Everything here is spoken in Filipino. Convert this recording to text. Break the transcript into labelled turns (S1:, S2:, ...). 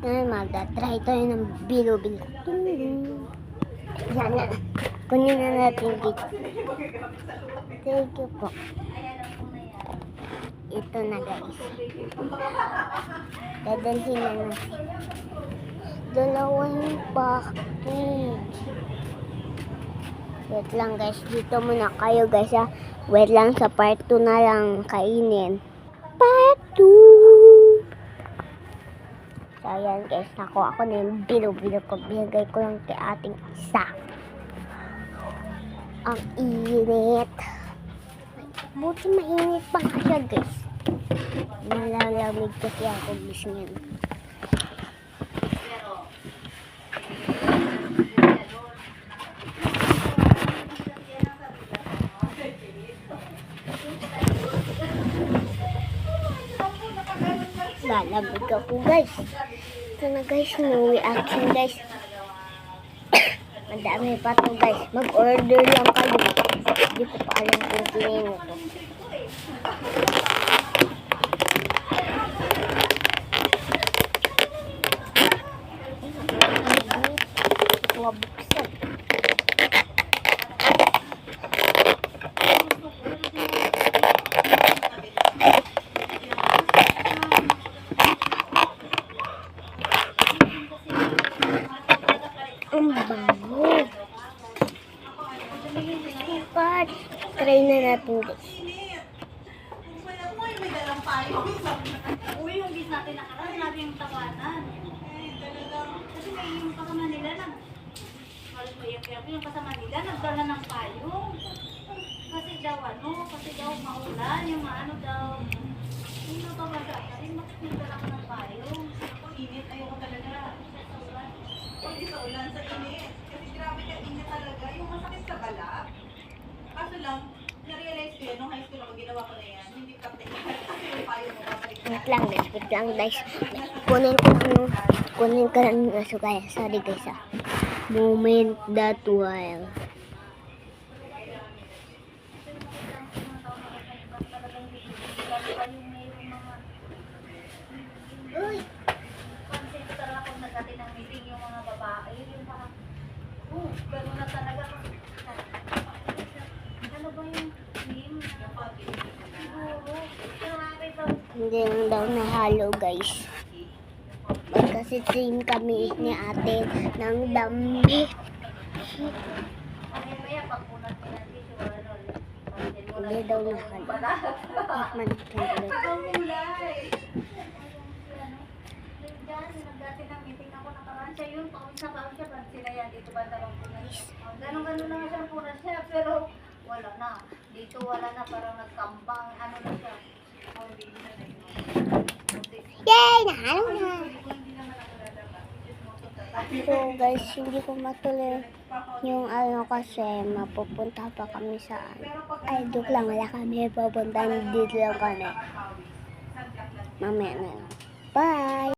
S1: Ngayon, magda-try tayo ng bilo-bilo. Yan na. Kunin na natin dito. Thank you po. Ito na guys. Dadalhin na natin. Dalawang package. Wait lang guys. Dito muna kayo guys ha. Wait lang, sa part 2 na lang kainin. Part 2. So ayan guys. Ako na yung bilo-bilo ko. Binigay ko lang kay ating isa. Ang init. Buti mainit pa nga siya guys. Nalalamig kasi ako guys ngayon. Lalamig ako guys. Ito na guys, no reaction guys. Madami pa to guys. Mag-order lang kayo. Hindi ko pa alam kung sino to. Buksan. Ang bago. Try na natin guys.
S2: Uy, yung bis natin nakaraan, sabi yung tawanan. Kasi may yung kasama nila yung kasama nila, nagdala ng payong. Kasi daw maulan, yung maano daw. Hindi pa ba sa akin, bakit nagdala ko ng payong? Ako init, ayoko talaga. Hindi sa ulan, sa init. Kasi grabe ka init talaga, yung masakit sa balak. Kaso lang, na-realize ko yun, nung high school ako, ginawa ko na yan. Hindi practical. Kasi yung payong mo, babalik na.
S1: Wait lang guys. Kunin ko lang yung aso kaya. Sorry guys ah. Moment that while.
S2: Uy! Consider ako nagdating ng meeting yung mga babae. Yung mga, gano'n na talaga. Ano ba yung name? Siguro.
S1: Hindi lang daw nahalo guys. Kasi team kami ni ate ng damit.
S2: Mamaya pagpunat ko natin si Warol.
S1: Hindi daw nahalo. Tikman natin ulit.
S2: Ang kulay! Diyan, nagdating ng meeting ako nakaraan siya yun. Paunsa siya. Pag sila yan, dito ba tawag ko na. Ganon-ganon lang siya pura siya. Pero wala na. Dito wala na. Parang nagkambang. Ano na siya.
S1: Yay! Nahalo na! So guys, hindi ko matuloy yung ano kasi mapupunta pa kami sa ay joke lang, wala kami pupunta, dito lang kami mamaya na lang. Bye!